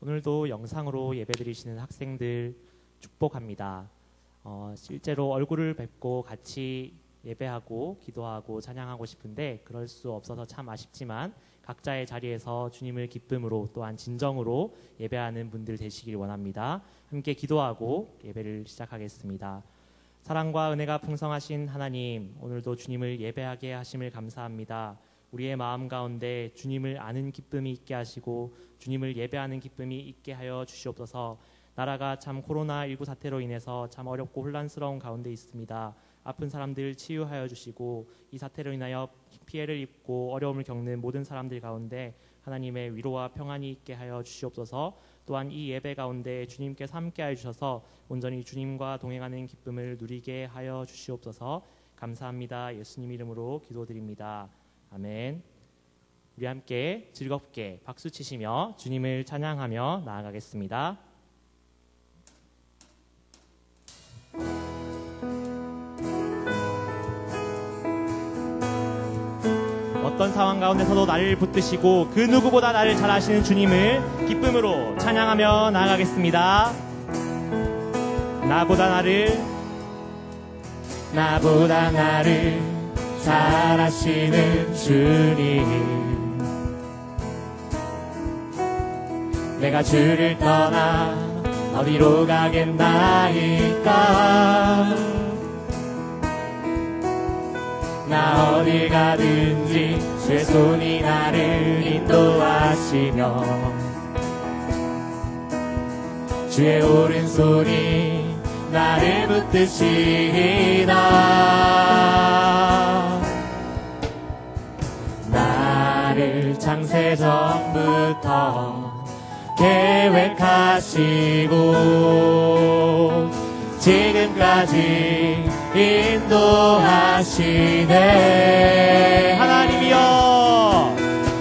오늘도 영상으로 예배드리시는 학생들 축복합니다. 실제로 얼굴을 뵙고 같이 예배하고 기도하고 찬양하고 싶은데 그럴 수 없어서 참 아쉽지만 각자의 자리에서 주님을 기쁨으로 또한 진정으로 예배하는 분들 되시길 원합니다. 함께 기도하고 예배를 시작하겠습니다. 사랑과 은혜가 풍성하신 하나님, 오늘도 주님을 예배하게 하심을 감사합니다. 우리의 마음 가운데 주님을 아는 기쁨이 있게 하시고 주님을 예배하는 기쁨이 있게 하여 주시옵소서. 나라가 참 코로나19 사태로 인해서 참 어렵고 혼란스러운 가운데 있습니다. 아픈 사람들 치유하여 주시고 이 사태로 인하여 피해를 입고 어려움을 겪는 모든 사람들 가운데 하나님의 위로와 평안이 있게 하여 주시옵소서. 또한 이 예배 가운데 주님께서 함께하여 주셔서 온전히 주님과 동행하는 기쁨을 누리게 하여 주시옵소서. 감사합니다. 예수님 이름으로 기도드립니다. 아멘. 우리 함께 즐겁게 박수 치시며 주님을 찬양하며 나아가겠습니다. 어떤 상황 가운데서도 나를 붙드시고 그 누구보다 나를 잘 아시는 주님을 기쁨으로 찬양하며 나아가겠습니다. 나보다 나를 잘 아시는 주님, 내가 주를 떠나 어디로 가겠나이까. 나 어디 가든지 주의 손이 나를 인도하시며 주의 오른손이 나를 붙드시리다. 나를 창세전부터 계획하시고 지금까지 인도하시네.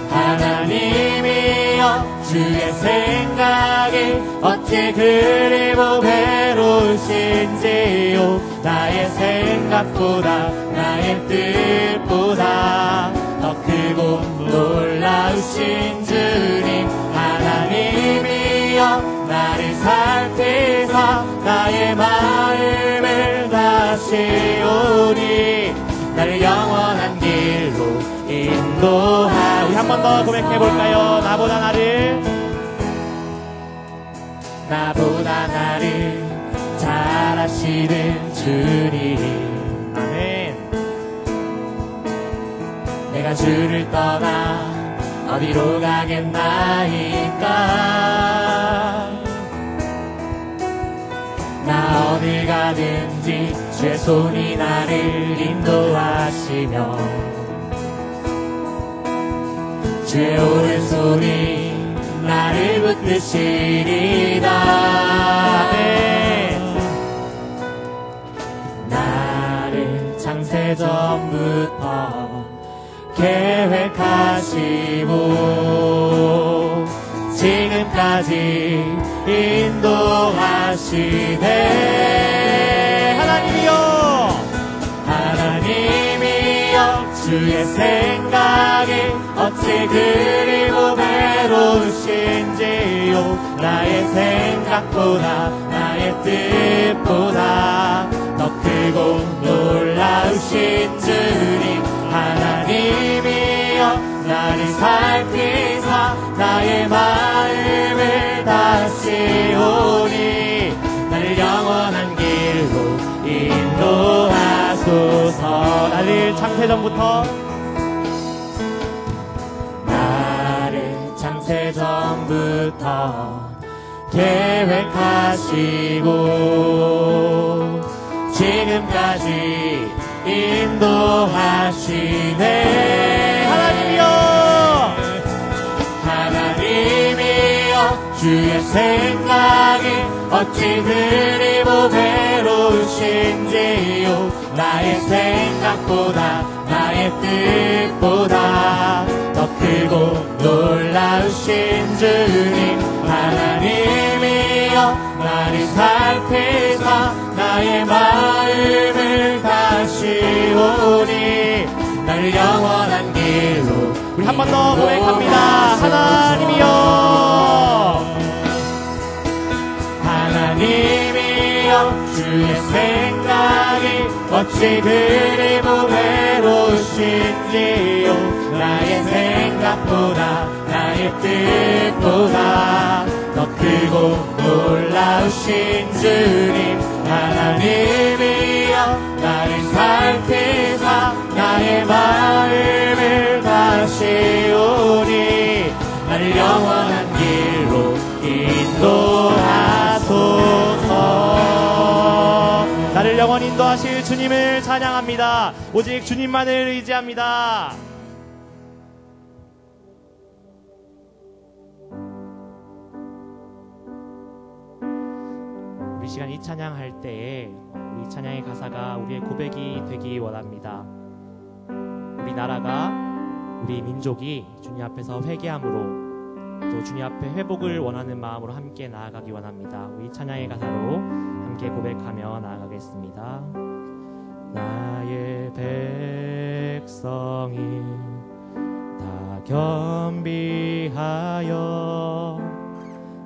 하나님이여 주의 생각이 어찌 그리 보배로우신지요. 나의 생각보다 나의 뜻보다 더 크고 놀라우신 주님. 하나님이여 나를 살피사 나의 마음을 다시오니 나를 영원한 길로 인도하. 우리 한 번 더 고백해볼까요? 나보다 나를 잘 아시는 주님. 아멘. 내가 주를 떠나 어디로 가겠나이까. 나 어디 가든지 주의 손이 나를 인도하시며 주의 오른손이 나를 붙드시리다. 네. 나를 창세전부터 계획하시고 지금까지 인도하시네. 하나님이여 주의 생각이 어찌 그리 보배로우신지요. 나의 생각보다 나의 뜻보다 더 크고 놀라우신 주님. 하나님이여 나를 살피사 나의 마음을 다시오니 나를 영원한 길로 인도하소서. 나를 창세전부터 계획하시고 지금까지 인도하시네. 하나님이여 주의 생각이 어찌 그리 보배로우신지요. 나의 생각보다 나의 뜻보다 더 크고 놀라우신 주님. 하나님이여 나를 살피사 나의 마음을 다시오니 나를 영원한 길로. 우리 한 번 더 고백합니다. 하나님이여 어찌 그리 무배로우신지요. 나의 생각보다 나의 뜻보다 더 크고 놀라우신 주님 하나님이여 나를 살피사 나의 마음을 다시오니 나를 영원한 길로 인도하소서. 나를 영원히 인도하실 주님을 찬양합니다. 오직 주님만을 의지합니다. 우리 시간 이 찬양할 때에 우리 찬양의 가사가 우리의 고백이 되기 원합니다. 우리나라가 우리 민족이 주님 앞에서 회개함으로 또 주님 앞에 회복을 원하는 마음으로 함께 나아가기 원합니다. 우리 찬양의 가사로 함께 고백하며 나아가겠습니다. 나의 백성이 다 겸비하여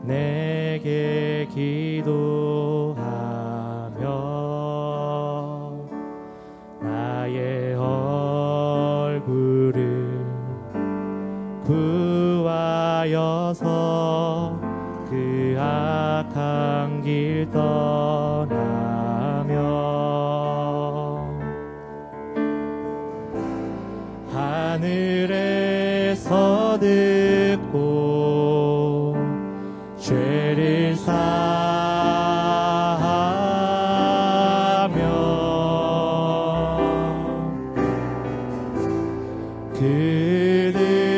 내게 기도하며 나의 얼굴을 구하여서 그 악한 길 떠나며 하늘에서 듣고 죄를 사하며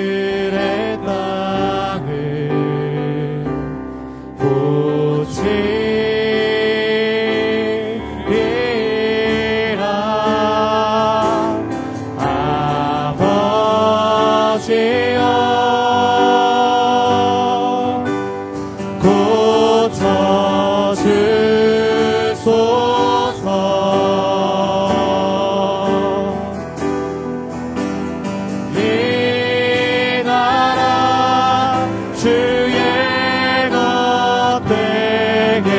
그들의 땅을 고치리라. 아버지여 고쳐주소서. 이 나라 주의 것 되게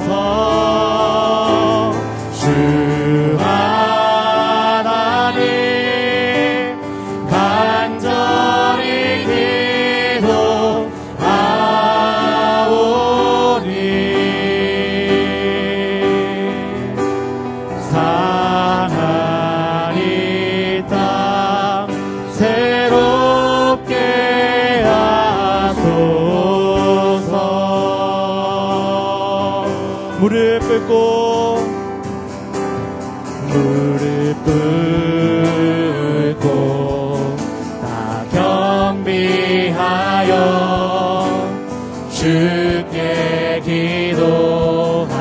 하소서. 주 하나님 간절히 기도하오니 상한 이 땅 새롭게 하소서. 무릎 꿇고 다 겸비하여 주께 기도하리.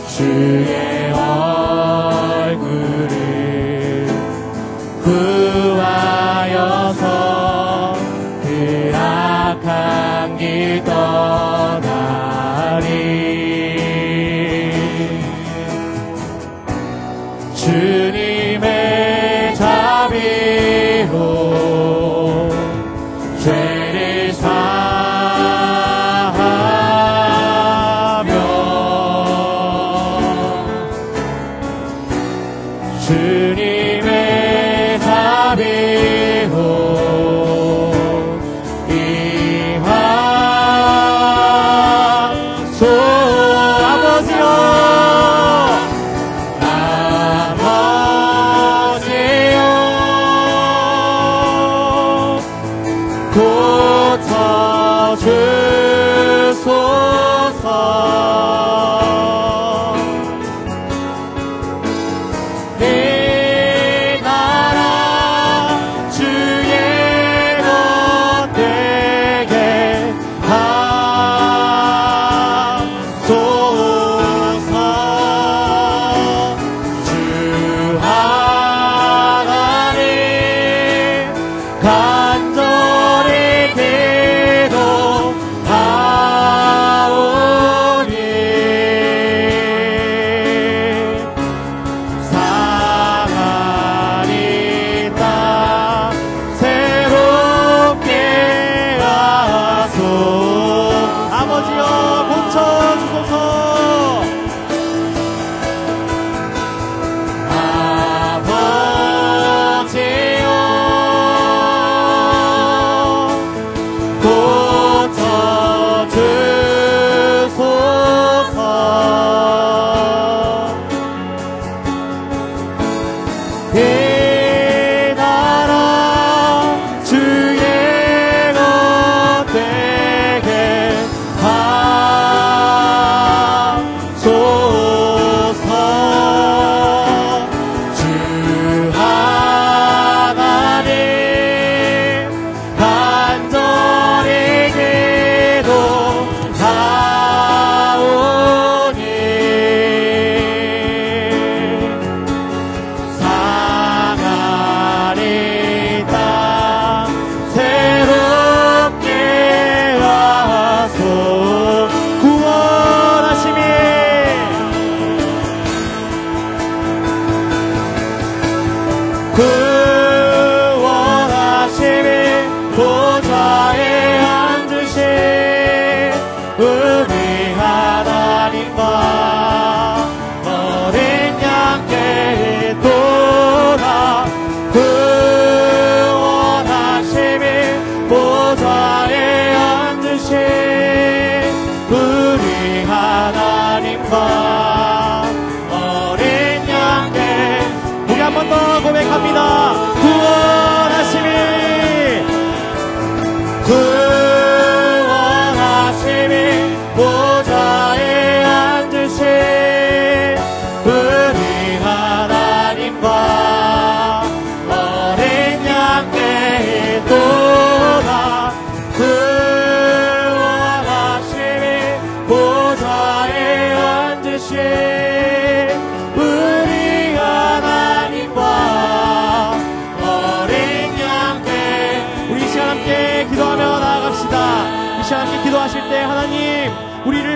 주의 얼굴을 구하여서 그 악한 길 떠나리. 주님의 자비로 죄를 사하며 주님의 자비로 임하소. 아버지여 고쳐주소서. 이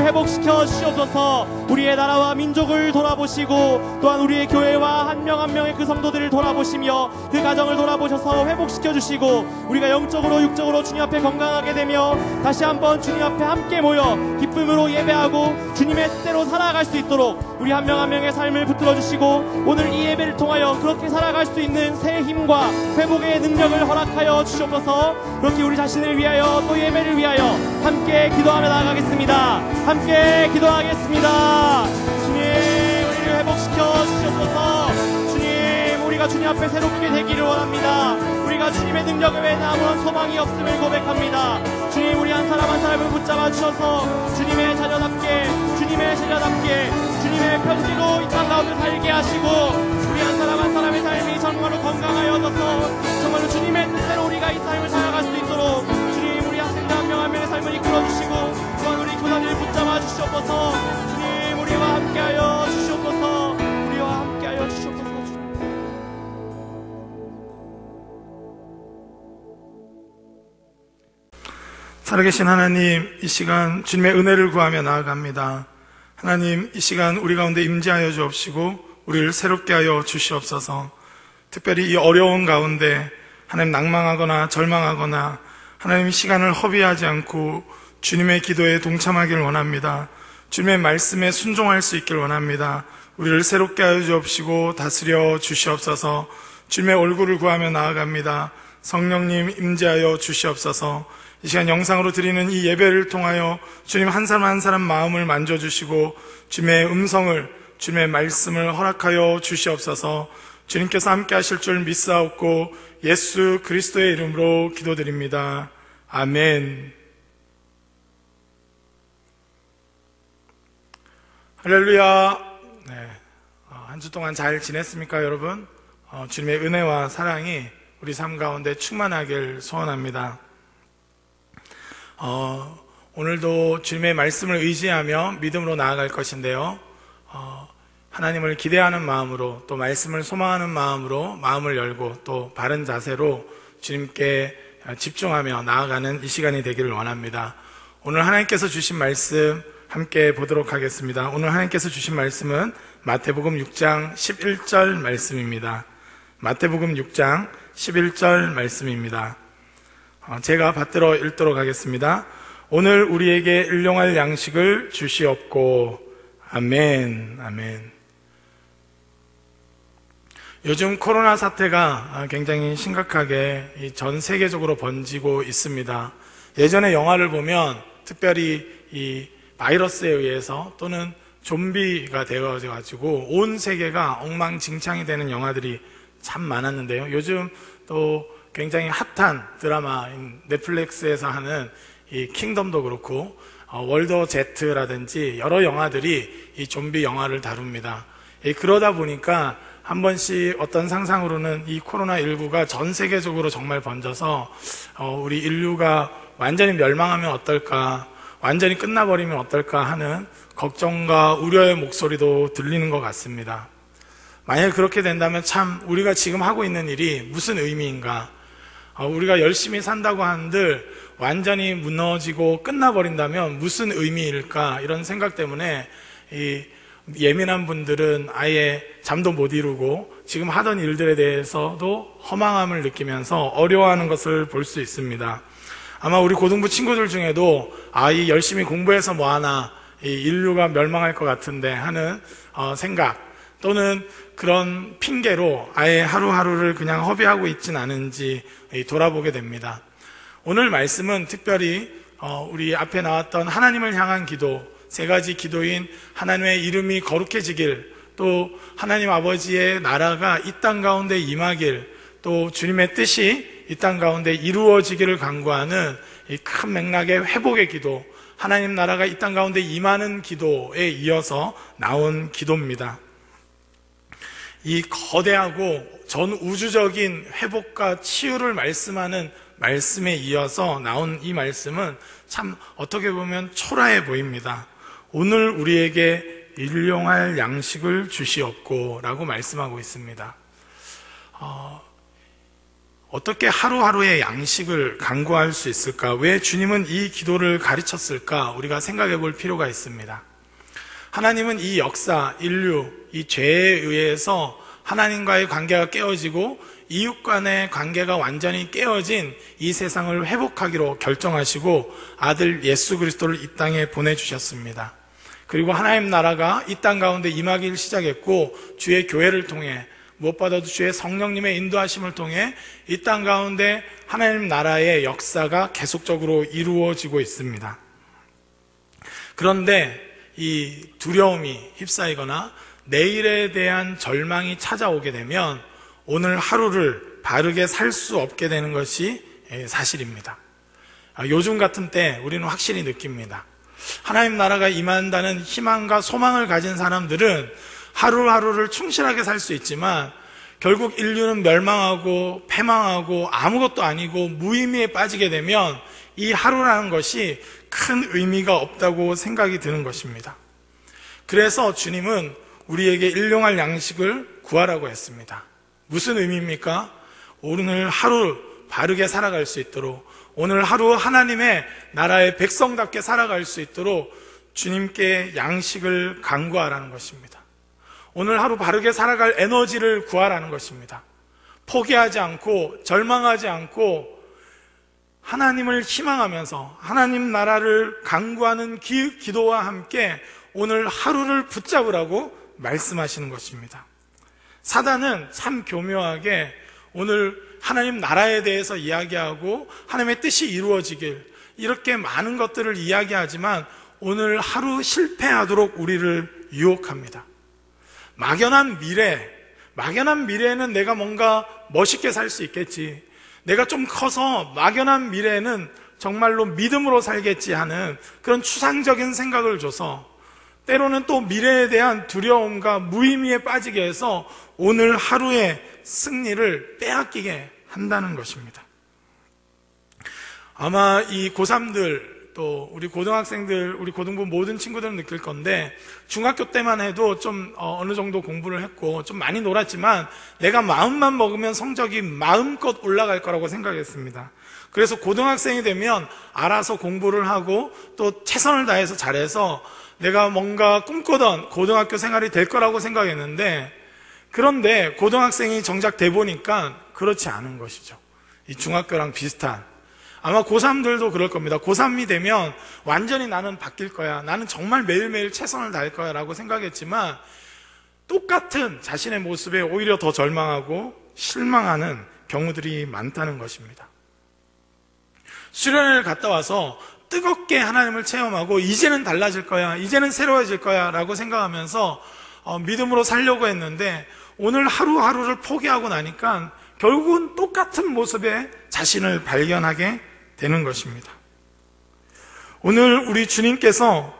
회복시켜 주시옵소서. 우리의 나라와 민족을 돌아보시고 또한 우리의 교회와 한 명 한 명의 그 성도들을 돌아보시며 그 가정을 돌아보셔서 회복시켜 주시고 우리가 영적으로 육적으로 주님 앞에 건강하게 되며 다시 한번 주님 앞에 함께 모여 기쁨으로 예배하고 주님의 뜻대로 살아갈 수 있도록 우리 한 명 한 명의 삶을 붙들어 주시고 오늘 이 예배를 통하여 그렇게 살아갈 수 있는 새 힘과 회복의 능력을 허락하여 주시옵소서. 그렇게 우리 자신을 위하여 또 예배를 위하여 함께 기도하며 나아가겠습니다. 함께 기도하겠습니다. 주님, 우리를 회복시켜 주시옵소서. 주님, 우리가 주님 앞에 새롭게 되기를 원합니다. 우리가 주님의 능력 외에는 아무런 소망이 없음을 고백합니다. 주님, 우리 한 사람 한 사람을 붙잡아 주셔서 주님의 자녀답게 주님의 제자답게 주님의 편지로 이 땅 가운데 살게 하시고 우리 한 사람 한 사람의 삶이 정말로 건강하여져서 정말로 주님의 뜻대로 우리가 이 삶을 살아갈 수 있도록 주님, 우리 학생들 한 명 한 명의 삶을 이끌어주시고 또한 우리 교단을 붙잡아 주시옵소서. 주님, 우리와 함께하여 주시옵소서. 우리와 함께하여 주시옵소서. 살아계신 하나님, 이 시간 주님의 은혜를 구하며 나아갑니다. 하나님, 이 시간 우리 가운데 임재하여 주옵시고 우리를 새롭게 하여 주시옵소서. 특별히 이 어려운 가운데 하나님 낭망하거나 절망하거나 하나님 시간을 허비하지 않고 주님의 기도에 동참하기를 원합니다. 주님의 말씀에 순종할 수 있기를 원합니다. 우리를 새롭게 하여 주옵시고 다스려 주시옵소서. 주님의 얼굴을 구하며 나아갑니다. 성령님 임재하여 주시옵소서. 이 시간 영상으로 드리는 이 예배를 통하여 주님 한 사람 한 사람 마음을 만져주시고 주님의 음성을, 주님의 말씀을 허락하여 주시옵소서. 주님께서 함께 하실 줄 믿사옵고 예수 그리스도의 이름으로 기도드립니다. 아멘. 할렐루야. 네. 한 주 동안 잘 지냈습니까, 여러분? 주님의 은혜와 사랑이 우리 삶 가운데 충만하길 소원합니다. 오늘도 주님의 말씀을 의지하며 믿음으로 나아갈 것인데요. 하나님을 기대하는 마음으로 또 말씀을 소망하는 마음으로 마음을 열고 또 바른 자세로 주님께 집중하며 나아가는 이 시간이 되기를 원합니다. 오늘 하나님께서 주신 말씀 함께 보도록 하겠습니다. 오늘 하나님께서 주신 말씀은 마태복음 6장 11절 말씀입니다. 마태복음 6장 11절 말씀입니다. 제가 받들어 읽도록 하겠습니다. 오늘 우리에게 일용할 양식을 주시옵고. 아멘. 아멘. 요즘 코로나 사태가 굉장히 심각하게 전 세계적으로 번지고 있습니다. 예전에 영화를 보면 특별히 이 바이러스에 의해서 또는 좀비가 되어가지고 온 세계가 엉망진창이 되는 영화들이 참 많았는데요. 요즘 또 굉장히 핫한 드라마인 넷플릭스에서 하는 이 킹덤도 그렇고 월드 워 Z라든지 여러 영화들이 이 좀비 영화를 다룹니다. 그러다 보니까 한 번씩 어떤 상상으로는 이 코로나19가 전 세계적으로 정말 번져서 우리 인류가 완전히 멸망하면 어떨까, 완전히 끝나버리면 어떨까 하는 걱정과 우려의 목소리도 들리는 것 같습니다. 만약 그렇게 된다면 참 우리가 지금 하고 있는 일이 무슨 의미인가, 우리가 열심히 산다고 한들 완전히 무너지고 끝나버린다면 무슨 의미일까, 이런 생각 때문에 이 예민한 분들은 아예 잠도 못 이루고 지금 하던 일들에 대해서도 허망함을 느끼면서 어려워하는 것을 볼 수 있습니다. 아마 우리 고등부 친구들 중에도 이 열심히 공부해서 뭐하나, 이 인류가 멸망할 것 같은데 하는 생각, 또는 그런 핑계로 아예 하루하루를 그냥 허비하고 있진 않은지 돌아보게 됩니다. 오늘 말씀은 특별히 우리 앞에 나왔던 하나님을 향한 기도, 세 가지 기도인 하나님의 이름이 거룩해지길, 또 하나님 아버지의 나라가 이 땅 가운데 임하길, 또 주님의 뜻이 이 땅 가운데 이루어지기를 간구하는 이 큰 맥락의 회복의 기도, 하나님 나라가 이 땅 가운데 임하는 기도에 이어서 나온 기도입니다. 이 거대하고 전 우주적인 회복과 치유를 말씀하는 말씀에 이어서 나온 이 말씀은 참 어떻게 보면 초라해 보입니다. 오늘 우리에게 일용할 양식을 주시옵고 라고 말씀하고 있습니다. 어떻게 하루하루의 양식을 간구할 수 있을까? 왜 주님은 이 기도를 가르쳤을까? 우리가 생각해 볼 필요가 있습니다. 하나님은 이 역사, 인류, 이 죄에 의해서 하나님과의 관계가 깨어지고 이웃 간의 관계가 완전히 깨어진 이 세상을 회복하기로 결정하시고 아들 예수 그리스도를 이 땅에 보내주셨습니다. 그리고 하나님 나라가 이 땅 가운데 임하기를 시작했고 주의 교회를 통해 무엇보다도 주의 성령님의 인도하심을 통해 이 땅 가운데 하나님 나라의 역사가 계속적으로 이루어지고 있습니다. 그런데 이 두려움이 휩싸이거나 내일에 대한 절망이 찾아오게 되면 오늘 하루를 바르게 살 수 없게 되는 것이 사실입니다. 요즘 같은 때 우리는 확실히 느낍니다. 하나님 나라가 임한다는 희망과 소망을 가진 사람들은 하루하루를 충실하게 살 수 있지만 결국 인류는 멸망하고 패망하고 아무것도 아니고 무의미에 빠지게 되면 이 하루라는 것이 큰 의미가 없다고 생각이 드는 것입니다. 그래서 주님은 우리에게 일용할 양식을 구하라고 했습니다. 무슨 의미입니까? 오늘 하루 바르게 살아갈 수 있도록, 오늘 하루 하나님의 나라의 백성답게 살아갈 수 있도록 주님께 양식을 간구하라는 것입니다. 오늘 하루 바르게 살아갈 에너지를 구하라는 것입니다. 포기하지 않고 절망하지 않고 하나님을 희망하면서 하나님 나라를 간구하는 기도와 함께 오늘 하루를 붙잡으라고 말씀하시는 것입니다. 사단은 참 교묘하게 오늘 하나님 나라에 대해서 이야기하고 하나님의 뜻이 이루어지길 이렇게 많은 것들을 이야기하지만 오늘 하루 실패하도록 우리를 유혹합니다. 막연한 미래에는 내가 뭔가 멋있게 살 수 있겠지, 내가 좀 커서 막연한 미래에는 정말로 믿음으로 살겠지 하는 그런 추상적인 생각을 줘서 때로는 또 미래에 대한 두려움과 무의미에 빠지게 해서 오늘 하루의 승리를 빼앗기게 한다는 것입니다. 아마 이 고3들 또 우리 고등학생들, 우리 고등부 모든 친구들은 느낄 건데 중학교 때만 해도 좀 어느 정도 공부를 했고 좀 많이 놀았지만 내가 마음만 먹으면 성적이 마음껏 올라갈 거라고 생각했습니다. 그래서 고등학생이 되면 알아서 공부를 하고 또 최선을 다해서 잘해서 내가 뭔가 꿈꾸던 고등학교 생활이 될 거라고 생각했는데 그런데 고등학생이 정작 돼 보니까 그렇지 않은 것이죠. 이 중학교랑 비슷한, 아마 고3들도 그럴 겁니다. 고3이 되면 완전히 나는 바뀔 거야, 나는 정말 매일매일 최선을 다할 거야 라고 생각했지만 똑같은 자신의 모습에 오히려 더 절망하고 실망하는 경우들이 많다는 것입니다. 수련회를 갔다 와서 뜨겁게 하나님을 체험하고 이제는 달라질 거야, 이제는 새로워질 거야 라고 생각하면서 믿음으로 살려고 했는데 오늘 하루하루를 포기하고 나니까 결국은 똑같은 모습에 자신을 발견하게 되는 것입니다. 오늘 우리 주님께서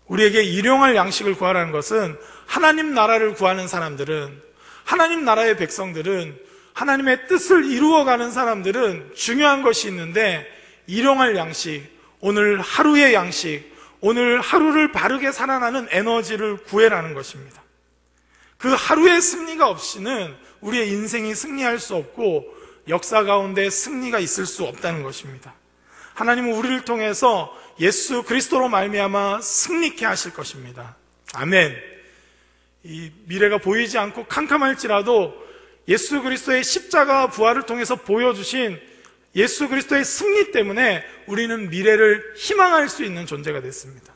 우리에게 일용할 양식을 구하라는 것은 하나님 나라를 구하는 사람들은, 하나님 나라의 백성들은, 하나님의 뜻을 이루어가는 사람들은 중요한 것이 있는데 일용할 양식, 오늘 하루의 양식, 오늘 하루를 바르게 살아나는 에너지를 구해라는 것입니다. 그 하루의 승리가 없이는 우리의 인생이 승리할 수 없고 역사 가운데 승리가 있을 수 없다는 것입니다. 하나님은 우리를 통해서 예수 그리스도로 말미암아 승리케 하실 것입니다. 아멘. 이 미래가 보이지 않고 캄캄할지라도 예수 그리스도의 십자가 부활을 통해서 보여주신 예수 그리스도의 승리 때문에 우리는 미래를 희망할 수 있는 존재가 됐습니다.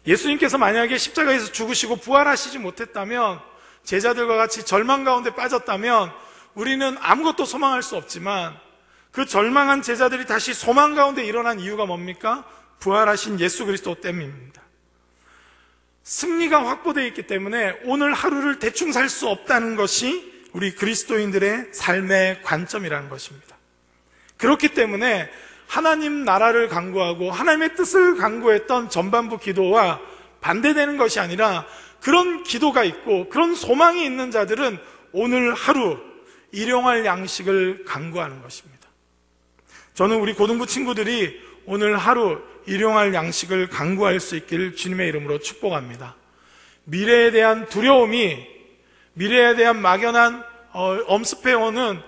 예수님께서 만약에 십자가에서 죽으시고 부활하시지 못했다면, 제자들과 같이 절망 가운데 빠졌다면 우리는 아무것도 소망할 수 없지만 그 절망한 제자들이 다시 소망 가운데 일어난 이유가 뭡니까? 부활하신 예수 그리스도 때문입니다. 승리가 확보되어 있기 때문에 오늘 하루를 대충 살 수 없다는 것이 우리 그리스도인들의 삶의 관점이라는 것입니다. 그렇기 때문에 하나님 나라를 간구하고 하나님의 뜻을 간구했던 전반부 기도와 반대되는 것이 아니라 그런 기도가 있고 그런 소망이 있는 자들은 오늘 하루 일용할 양식을 간구하는 것입니다. 저는 우리 고등부 친구들이 오늘 하루 일용할 양식을 간구할 수 있기를 주님의 이름으로 축복합니다. 미래에 대한 두려움이, 미래에 대한 막연한 엄습해오는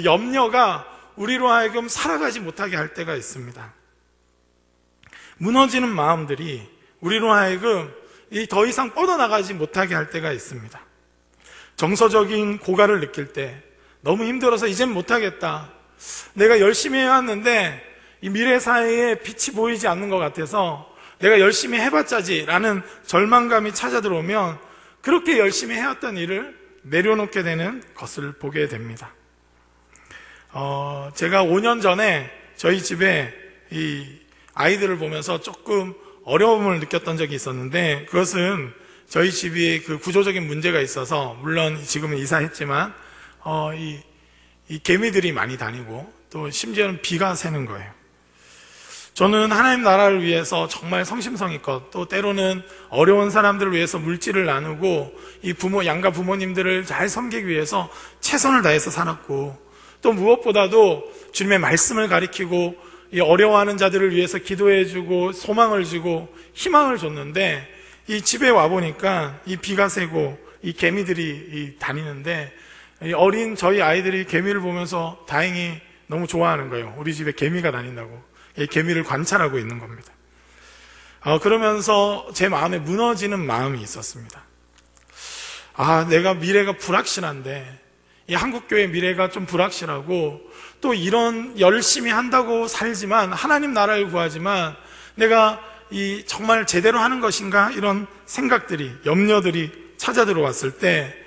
염려가 우리로 하여금 살아가지 못하게 할 때가 있습니다. 무너지는 마음들이 우리로 하여금 더 이상 뻗어나가지 못하게 할 때가 있습니다. 정서적인 고갈을 느낄 때 너무 힘들어서 이젠 못하겠다. 내가 열심히 해왔는데 이 미래 사회에 빛이 보이지 않는 것 같아서 내가 열심히 해봤자지 라는 절망감이 찾아들어오면 그렇게 열심히 해왔던 일을 내려놓게 되는 것을 보게 됩니다. 제가 5년 전에 저희 집에 이 아이들을 보면서 조금 어려움을 느꼈던 적이 있었는데, 그것은 저희 집이 그 구조적인 문제가 있어서, 물론 지금은 이사했지만 이 개미들이 많이 다니고 또 심지어는 비가 새는 거예요. 저는 하나님 나라를 위해서 정말 성심성의껏, 또 때로는 어려운 사람들을 위해서 물질을 나누고 이 양가 부모님들을 잘 섬기기 위해서 최선을 다해서 살았고, 또 무엇보다도 주님의 말씀을 가리키고 이 어려워하는 자들을 위해서 기도해주고 소망을 주고 희망을 줬는데, 이 집에 와보니까 이 비가 새고 이 개미들이 다니는데, 이 어린 저희 아이들이 개미를 보면서 다행히 너무 좋아하는 거예요. 우리 집에 개미가 다닌다고. 이 개미를 관찰하고 있는 겁니다. 그러면서 제 마음에 무너지는 마음이 있었습니다. 내가 미래가 불확실한데, 이 한국교회 미래가 좀 불확실하고, 또 이런 열심히 한다고 살지만, 하나님 나라를 구하지만 내가 정말 제대로 하는 것인가, 이런 생각들이, 염려들이 찾아 들어왔을 때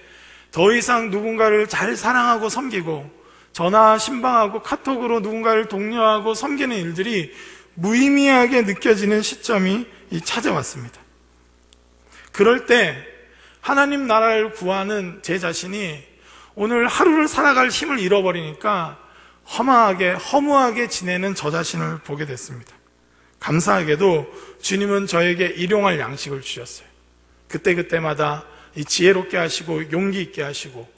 더 이상 누군가를 잘 사랑하고 섬기고 전화 신방하고 카톡으로 누군가를 독려하고 섬기는 일들이 무의미하게 느껴지는 시점이 찾아왔습니다. 그럴 때 하나님 나라를 구하는 제 자신이 오늘 하루를 살아갈 힘을 잃어버리니까 허무하게 지내는 저 자신을 보게 됐습니다. 감사하게도 주님은 저에게 일용할 양식을 주셨어요. 그때마다 이 지혜롭게 하시고 용기 있게 하시고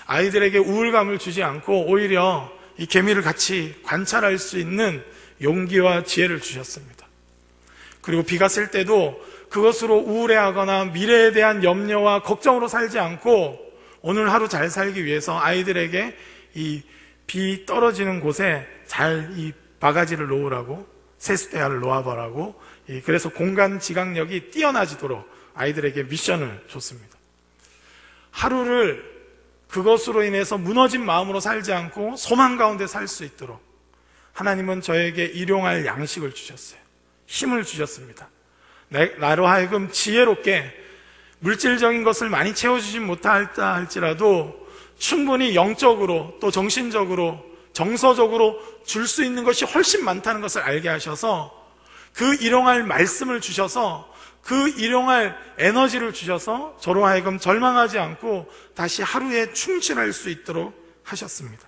아이들에게 우울감을 주지 않고 오히려 이 개미를 같이 관찰할 수 있는 용기와 지혜를 주셨습니다. 그리고 비가 쓸 때도 그것으로 우울해하거나 미래에 대한 염려와 걱정으로 살지 않고 오늘 하루 잘 살기 위해서 아이들에게 이 비 떨어지는 곳에 잘 이 바가지를 놓으라고, 세수대야를 놓아보라고, 그래서 공간 지각력이 뛰어나지도록 아이들에게 미션을 줬습니다. 하루를 그것으로 인해서 무너진 마음으로 살지 않고 소망 가운데 살 수 있도록 하나님은 저에게 일용할 양식을 주셨어요. 힘을 주셨습니다. 나로 하여금 지혜롭게 물질적인 것을 많이 채워주진 못할다 할지라도 충분히 영적으로 또 정신적으로 정서적으로 줄 수 있는 것이 훨씬 많다는 것을 알게 하셔서 그 일용할 말씀을 주셔서 그 일용할 에너지를 주셔서 저로 하여금 절망하지 않고 다시 하루에 충실할 수 있도록 하셨습니다.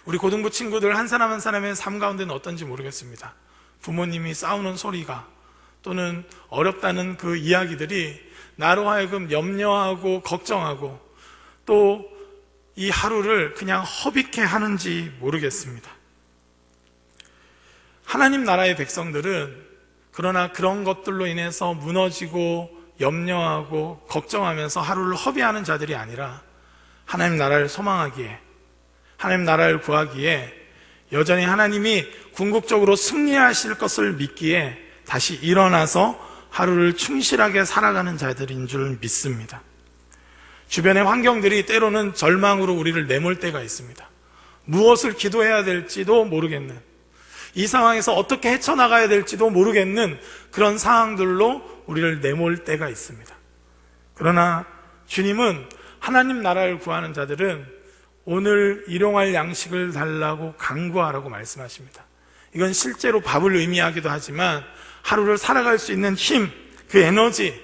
우리 고등부 친구들 한 사람 한 사람의 삶 가운데는 어떤지 모르겠습니다. 부모님이 싸우는 소리가 또는 어렵다는 그 이야기들이 나로 하여금 염려하고 걱정하고 또 이 하루를 그냥 허비케 하는지 모르겠습니다. 하나님 나라의 백성들은 그러나 그런 것들로 인해서 무너지고 염려하고 걱정하면서 하루를 허비하는 자들이 아니라 하나님 나라를 소망하기에, 하나님 나라를 구하기에 여전히 하나님이 궁극적으로 승리하실 것을 믿기에 다시 일어나서 하루를 충실하게 살아가는 자들인 줄 믿습니다. 주변의 환경들이 때로는 절망으로 우리를 내몰 때가 있습니다. 무엇을 기도해야 될지도 모르겠는, 이 상황에서 어떻게 헤쳐나가야 될지도 모르겠는 그런 상황들로 우리를 내몰 때가 있습니다. 그러나 주님은 하나님 나라를 구하는 자들은 오늘 일용할 양식을 달라고 간구하라고 말씀하십니다. 이건 실제로 밥을 의미하기도 하지만 하루를 살아갈 수 있는 힘, 그 에너지,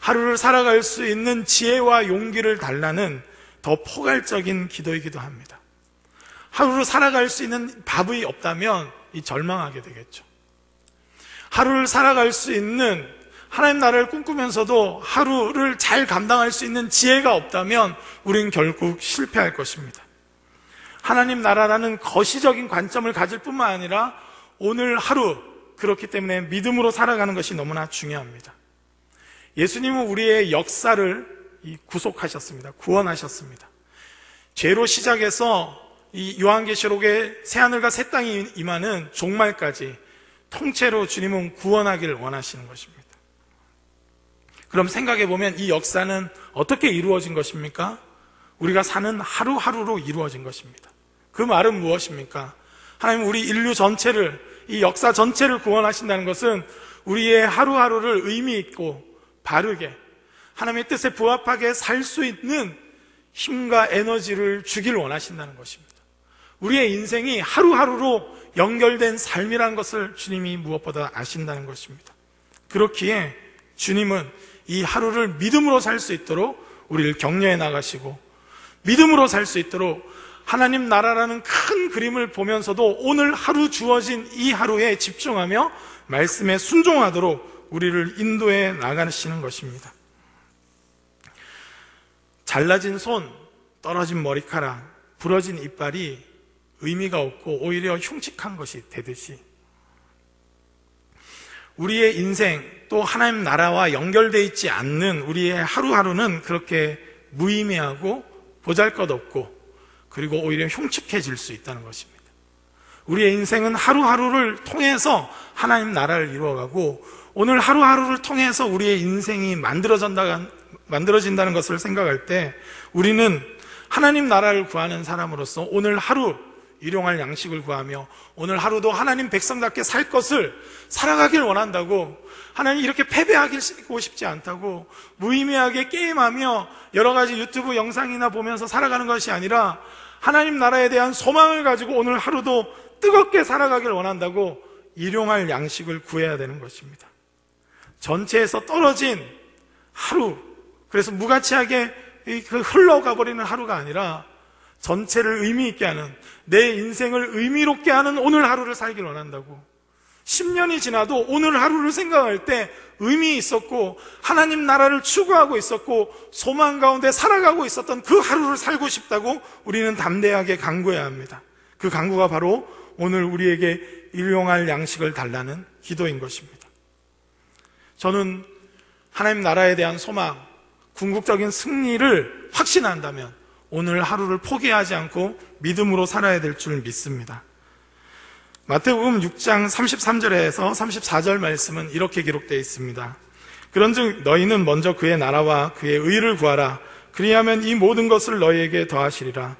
하루를 살아갈 수 있는 지혜와 용기를 달라는 더 포괄적인 기도이기도 합니다. 하루를 살아갈 수 있는 밥이 없다면 절망하게 되겠죠. 하루를 살아갈 수 있는, 하나님 나라를 꿈꾸면서도 하루를 잘 감당할 수 있는 지혜가 없다면 우리는 결국 실패할 것입니다. 하나님 나라라는 거시적인 관점을 가질 뿐만 아니라 오늘 하루, 그렇기 때문에 믿음으로 살아가는 것이 너무나 중요합니다. 예수님은 우리의 역사를 구속하셨습니다. 구원하셨습니다. 죄로 시작해서 이 요한계시록의 새하늘과 새 땅이 임하는 종말까지 통째로 주님은 구원하기를 원하시는 것입니다. 그럼 생각해보면 이 역사는 어떻게 이루어진 것입니까? 우리가 사는 하루하루로 이루어진 것입니다. 그 말은 무엇입니까? 하나님 우리 인류 전체를, 이 역사 전체를 구원하신다는 것은 우리의 하루하루를 의미 있고 바르게 하나님의 뜻에 부합하게 살 수 있는 힘과 에너지를 주길 원하신다는 것입니다. 우리의 인생이 하루하루로 연결된 삶이라는 것을 주님이 무엇보다 아신다는 것입니다. 그렇기에 주님은 이 하루를 믿음으로 살 수 있도록 우리를 격려해 나가시고, 믿음으로 살 수 있도록 하나님 나라라는 큰 그림을 보면서도 오늘 하루 주어진 이 하루에 집중하며 말씀에 순종하도록 우리를 인도해 나가시는 것입니다. 잘라진 손, 떨어진 머리카락, 부러진 이빨이 의미가 없고 오히려 흉측한 것이 되듯이 우리의 인생, 또 하나님 나라와 연결되어 있지 않는 우리의 하루하루는 그렇게 무의미하고 보잘것없고 그리고 오히려 흉측해질 수 있다는 것입니다. 우리의 인생은 하루하루를 통해서 하나님 나라를 이루어가고 오늘 하루하루를 통해서 우리의 인생이 만들어진다는 것을 생각할 때 우리는 하나님 나라를 구하는 사람으로서 오늘 하루 일용할 양식을 구하며 오늘 하루도 하나님 백성답게 살 것을 살아가길 원한다고, 하나님 이렇게 패배하고 싶지 않다고 무의미하게 게임하며 여러 가지 유튜브 영상이나 보면서 살아가는 것이 아니라 하나님 나라에 대한 소망을 가지고 오늘 하루도 뜨겁게 살아가길 원한다고 일용할 양식을 구해야 되는 것입니다. 전체에서 떨어진 하루, 그래서 무가치하게 흘러가 버리는 하루가 아니라 전체를 의미 있게 하는, 내 인생을 의미롭게 하는 오늘 하루를 살길 원한다고. 10년이 지나도 오늘 하루를 생각할 때 의미 있었고 하나님 나라를 추구하고 있었고 소망 가운데 살아가고 있었던 그 하루를 살고 싶다고 우리는 담대하게 간구해야 합니다. 그 간구가 바로 오늘 우리에게 일용할 양식을 달라는 기도인 것입니다. 저는 하나님 나라에 대한 소망, 궁극적인 승리를 확신한다면 오늘 하루를 포기하지 않고 믿음으로 살아야 될 줄 믿습니다. 마태복음 6장 33절에서 34절 말씀은 이렇게 기록되어 있습니다. 그런즉 너희는 먼저 그의 나라와 그의 의를 구하라. 그리하면 이 모든 것을 너희에게 더하시리라.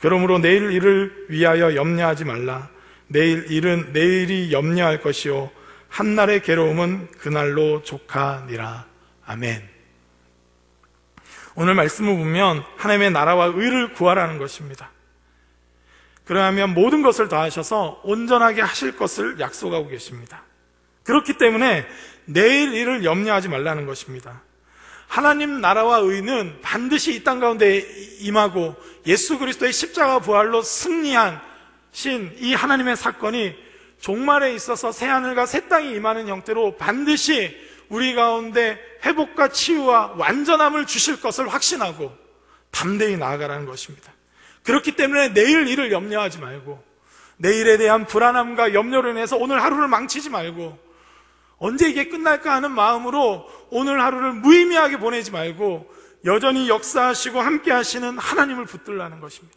그러므로 내일 일을 위하여 염려하지 말라. 내일 일은 내일이 염려할 것이요 한날의 괴로움은 그날로 족하니라. 아멘. 오늘 말씀을 보면 하나님의 나라와 의를 구하라는 것입니다. 그러면 모든 것을 더하셔서 온전하게 하실 것을 약속하고 계십니다. 그렇기 때문에 내일 일을 염려하지 말라는 것입니다. 하나님 나라와 의는 반드시 이 땅 가운데 임하고 예수 그리스도의 십자가 부활로 승리한 이 하나님의 사건이 종말에 있어서 새하늘과 새 땅이 임하는 형태로 반드시 우리 가운데 회복과 치유와 완전함을 주실 것을 확신하고 담대히 나아가라는 것입니다. 그렇기 때문에 내일 일을 염려하지 말고, 내일에 대한 불안함과 염려로 인해서 오늘 하루를 망치지 말고, 언제 이게 끝날까 하는 마음으로 오늘 하루를 무의미하게 보내지 말고 여전히 역사하시고 함께 하시는 하나님을 붙들라는 것입니다.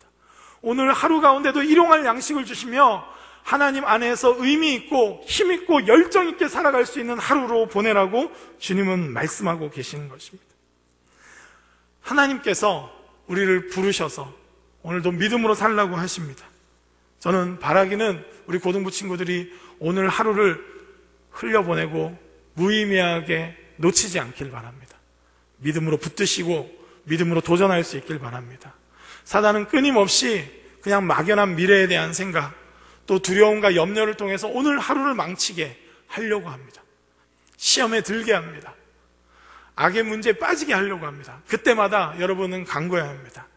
오늘 하루 가운데도 일용할 양식을 주시며 하나님 안에서 의미 있고 힘 있고 열정 있게 살아갈 수 있는 하루로 보내라고 주님은 말씀하고 계시는 것입니다. 하나님께서 우리를 부르셔서 오늘도 믿음으로 살라고 하십니다. 저는 바라기는 우리 고등부 친구들이 오늘 하루를 흘려보내고 무의미하게 놓치지 않길 바랍니다. 믿음으로 붙드시고 믿음으로 도전할 수 있길 바랍니다. 사단은 끊임없이 그냥 막연한 미래에 대한 생각, 또 두려움과 염려를 통해서 오늘 하루를 망치게 하려고 합니다. 시험에 들게 합니다. 악의 문제에 빠지게 하려고 합니다. 그때마다 여러분은 간구해야 합니다.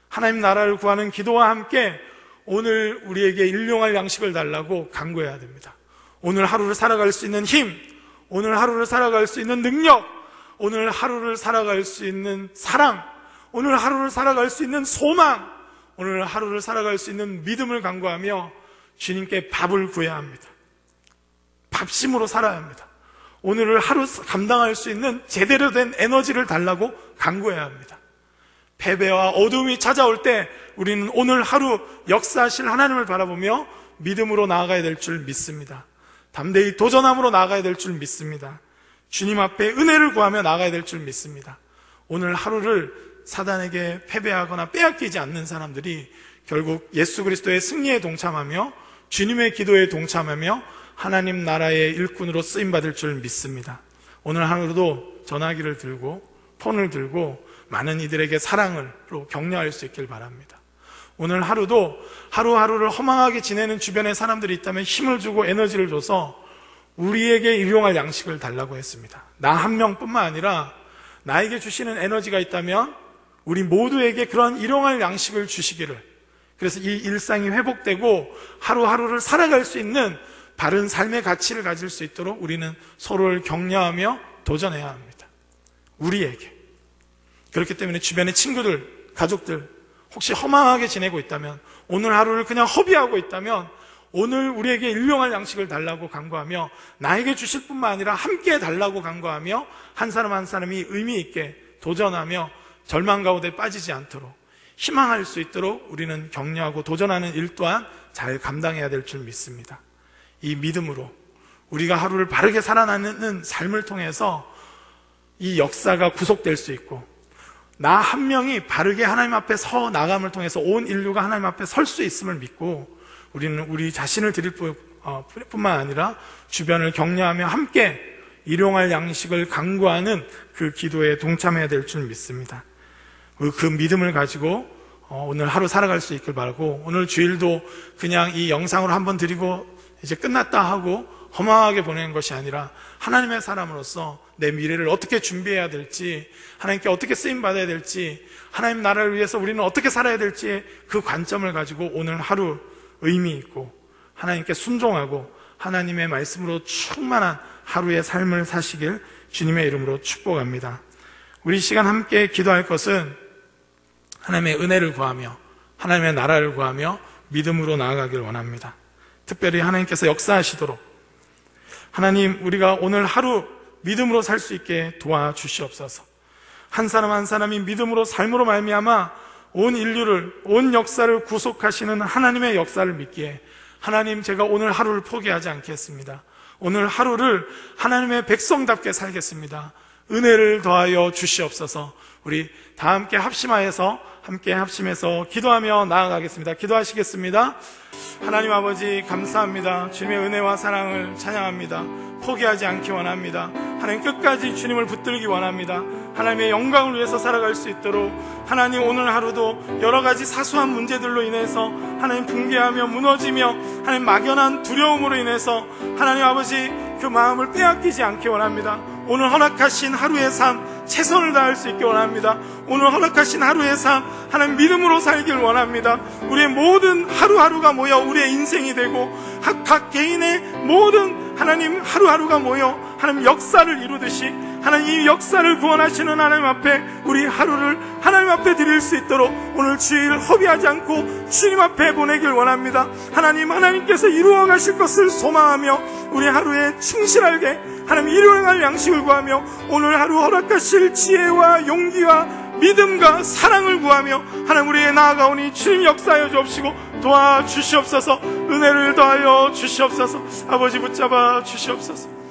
하나님 나라를 구하는 기도와 함께 오늘 우리에게 일용할 양식을 달라고 간구해야 됩니다. 오늘 하루를 살아갈 수 있는 힘, 오늘 하루를 살아갈 수 있는 능력, 오늘 하루를 살아갈 수 있는 사랑, 오늘 하루를 살아갈 수 있는 소망, 오늘 하루를 살아갈 수 있는 믿음을 간구하며 주님께 밥을 구해야 합니다. 밥심으로 살아야 합니다. 오늘을 하루 감당할 수 있는 제대로 된 에너지를 달라고 간구해야 합니다. 패배와 어두움이 찾아올 때 우리는 오늘 하루 역사하실 하나님을 바라보며 믿음으로 나아가야 될 줄 믿습니다. 담대히 도전함으로 나아가야 될 줄 믿습니다. 주님 앞에 은혜를 구하며 나아가야 될 줄 믿습니다. 오늘 하루를 사단에게 패배하거나 빼앗기지 않는 사람들이 결국 예수 그리스도의 승리에 동참하며 주님의 기도에 동참하며 하나님 나라의 일꾼으로 쓰임받을 줄 믿습니다. 오늘 하루도 전화기를 들고 폰을 들고 많은 이들에게 사랑으로 격려할 수 있길 바랍니다. 오늘 하루도 하루하루를 허망하게 지내는 주변에 사람들이 있다면 힘을 주고 에너지를 줘서 우리에게 일용할 양식을 달라고 했습니다. 나 한 명뿐만 아니라 나에게 주시는 에너지가 있다면 우리 모두에게 그런 일용할 양식을 주시기를, 그래서 이 일상이 회복되고 하루하루를 살아갈 수 있는 바른 삶의 가치를 가질 수 있도록 우리는 서로를 격려하며 도전해야 합니다. 우리에게. 그렇기 때문에 주변의 친구들, 가족들 혹시 허망하게 지내고 있다면, 오늘 하루를 그냥 허비하고 있다면 오늘 우리에게 일용할 양식을 달라고 간구하며 나에게 주실 뿐만 아니라 함께 달라고 간구하며 한 사람 한 사람이 의미 있게 도전하며 절망 가운데 빠지지 않도록 희망할 수 있도록 우리는 격려하고 도전하는 일 또한 잘 감당해야 될 줄 믿습니다. 이 믿음으로 우리가 하루를 바르게 살아가는 삶을 통해서 이 역사가 구속될 수 있고, 나 한 명이 바르게 하나님 앞에 서 나감을 통해서 온 인류가 하나님 앞에 설 수 있음을 믿고 우리는 우리 자신을 드릴 뿐만 아니라 주변을 격려하며 함께 일용할 양식을 강구하는 그 기도에 동참해야 될 줄 믿습니다. 그 믿음을 가지고 오늘 하루 살아갈 수 있길 바라고, 오늘 주일도 그냥 이 영상으로 한번 드리고 이제 끝났다 하고 허망하게 보내는 것이 아니라 하나님의 사람으로서 내 미래를 어떻게 준비해야 될지, 하나님께 어떻게 쓰임받아야 될지, 하나님 나라를 위해서 우리는 어떻게 살아야 될지 그 관점을 가지고 오늘 하루 의미 있고 하나님께 순종하고 하나님의 말씀으로 충만한 하루의 삶을 사시길 주님의 이름으로 축복합니다. 우리 시간 함께 기도할 것은 하나님의 은혜를 구하며 하나님의 나라를 구하며 믿음으로 나아가길 원합니다. 특별히 하나님께서 역사하시도록 하나님, 우리가 오늘 하루 믿음으로 살 수 있게 도와주시옵소서. 한 사람 한 사람이 믿음으로 삶으로 말미암아 온 인류를, 온 역사를 구속하시는 하나님의 역사를 믿기에, 하나님, 제가 오늘 하루를 포기하지 않겠습니다. 오늘 하루를 하나님의 백성답게 살겠습니다. 은혜를 더하여 주시옵소서. 우리 다 함께 합심해서 기도하며 나아가겠습니다. 기도하시겠습니다. 하나님 아버지, 감사합니다. 주님의 은혜와 사랑을 찬양합니다. 포기하지 않기 원합니다. 하나님, 끝까지 주님을 붙들기 원합니다. 하나님의 영광을 위해서 살아갈 수 있도록 하나님, 오늘 하루도 여러 가지 사소한 문제들로 인해서 하나님 붕괴하며 무너지며 하나님 막연한 두려움으로 인해서 하나님 아버지 그 마음을 빼앗기지 않기 원합니다. 오늘 허락하신 하루의 삶 최선을 다할 수 있기 원합니다. 오늘 허락하신 하루의 삶 하나님 믿음으로 살길 원합니다. 우리의 모든 하루하루가 모여 우리의 인생이 되고 각 개인의 모든 하나님 하루하루가 모여 하나님 역사를 이루듯이 하나님 이 역사를 구원하시는 하나님 앞에 우리 하루를 하나님 앞에 드릴 수 있도록 오늘 주일 허비하지 않고 주님 앞에 보내길 원합니다. 하나님께서 이루어 가실 것을 소망하며 우리 하루에 충실하게 하나님 일용할 양식을 구하며 오늘 하루 허락하실 지혜와 용기와 믿음과 사랑을 구하며 하나님 우리의 나아가오니 주님 역사하여 주옵시고 도와주시옵소서. 은혜를 더하여 주시옵소서. 아버지 붙잡아 주시옵소서.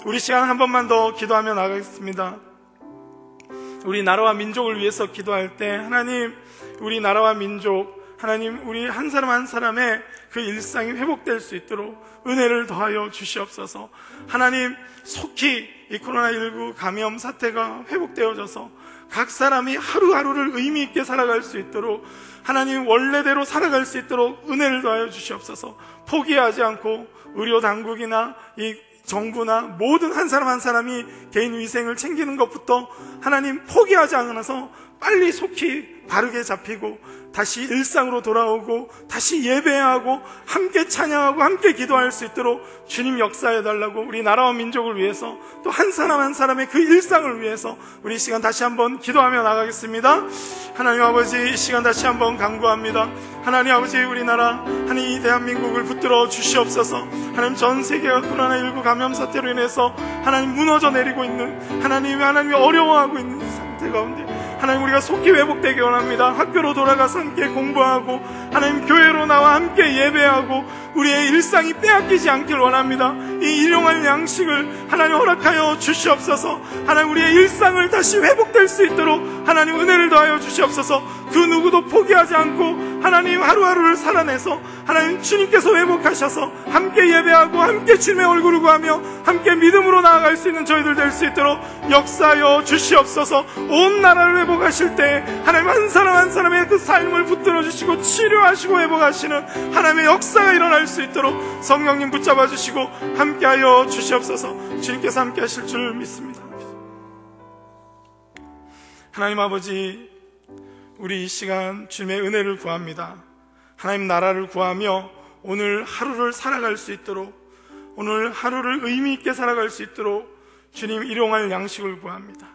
우리 시간 한 번만 더 기도하며 나가겠습니다. 우리 나라와 민족을 위해서 기도할 때 하나님, 우리 나라와 민족 하나님, 우리 한 사람 한 사람의 그 일상이 회복될 수 있도록 은혜를 더하여 주시옵소서. 하나님, 속히 이 코로나19 감염 사태가 회복되어져서 각 사람이 하루하루를 의미 있게 살아갈 수 있도록 하나님 원래대로 살아갈 수 있도록 은혜를 더하여 주시옵소서. 포기하지 않고 의료 당국이나 이 정부나 모든 한 사람 한 사람이 개인 위생을 챙기는 것부터 하나님 포기하지 않아서 빨리 속히 바르게 잡히고 다시 일상으로 돌아오고 다시 예배하고 함께 찬양하고 함께 기도할 수 있도록 주님 역사해달라고 우리 나라와 민족을 위해서 또 한 사람 한 사람의 그 일상을 위해서 우리 시간 다시 한번 기도하며 나가겠습니다. 하나님 아버지, 이 시간 다시 한번 간구합니다. 하나님 아버지, 우리나라 하나님 이 대한민국을 붙들어 주시옵소서. 하나님 전 세계가 코로나19 감염 사태로 인해서 하나님 무너져 내리고 있는 하나님이 어려워하고 있는 상태 가운데 하나님 우리가 속히 회복되기 원합니다. 학교로 돌아가서 함께 공부하고 하나님 교회로 나와 함께 예배하고 우리의 일상이 빼앗기지 않길 원합니다. 이 일용할 양식을 하나님 허락하여 주시옵소서. 하나님 우리의 일상을 다시 회복될 수 있도록 하나님 은혜를 더하여 주시옵소서. 그 누구도 포기하지 않고 하나님 하루하루를 살아내서 하나님 주님께서 회복하셔서 함께 예배하고 함께 주님의 얼굴을 구하며 함께 믿음으로 나아갈 수 있는 저희들 될 수 있도록 역사하여 주시옵소서. 온 나라를 회복하실 때 하나님 한 사람 한 사람의 그 삶을 붙들어 주시고 치료하시고 회복하시는 하나님의 역사가 일어날 수 있도록 성령님 붙잡아 주시고 함께하여 주시옵소서. 주님께서 함께 하실 줄 믿습니다. 하나님 아버지, 우리 이 시간 주님의 은혜를 구합니다. 하나님 나라를 구하며 오늘 하루를 살아갈 수 있도록, 오늘 하루를 의미 있게 살아갈 수 있도록 주님 일용할 양식을 구합니다.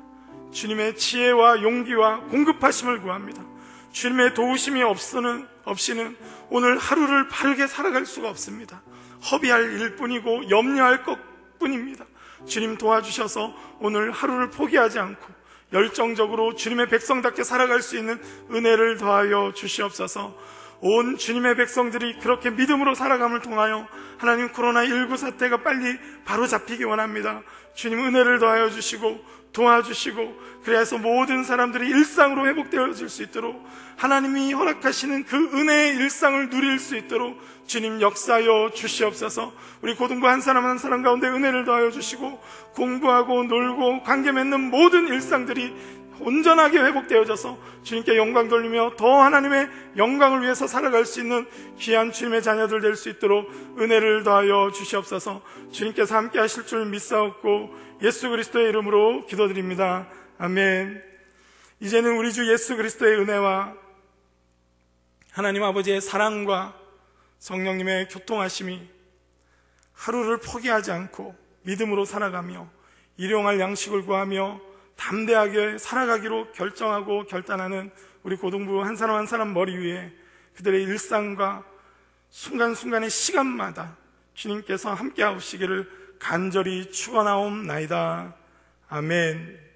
주님의 지혜와 용기와 공급하심을 구합니다. 주님의 도우심이 없이는 오늘 하루를 바르게 살아갈 수가 없습니다. 허비할 일뿐이고 염려할 것뿐입니다. 주님 도와주셔서 오늘 하루를 포기하지 않고 열정적으로 주님의 백성답게 살아갈 수 있는 은혜를 더하여 주시옵소서. 온 주님의 백성들이 그렇게 믿음으로 살아감을 통하여 하나님 코로나19 사태가 빨리 바로잡히기 원합니다. 주님 은혜를 더하여 주시고 도와주시고, 그래서 모든 사람들이 일상으로 회복되어질 수 있도록 하나님이 허락하시는 그 은혜의 일상을 누릴 수 있도록 주님 역사하여 주시옵소서. 우리 고등부 한 사람 한 사람 가운데 은혜를 더하여 주시고 공부하고 놀고 관계 맺는 모든 일상들이 온전하게 회복되어져서 주님께 영광 돌리며 더 하나님의 영광을 위해서 살아갈 수 있는 귀한 주님의 자녀들 될 수 있도록 은혜를 더하여 주시옵소서. 주님께서 함께 하실 줄 믿사옵고 예수 그리스도의 이름으로 기도드립니다. 아멘. 이제는 우리 주 예수 그리스도의 은혜와 하나님 아버지의 사랑과 성령님의 교통하심이 하루를 포기하지 않고 믿음으로 살아가며 일용할 양식을 구하며 담대하게 살아가기로 결정하고 결단하는 우리 고등부 한 사람 한 사람 머리 위에 그들의 일상과 순간순간의 시간마다 주님께서 함께 하시기를 간절히 축원하옵나이다. 아멘.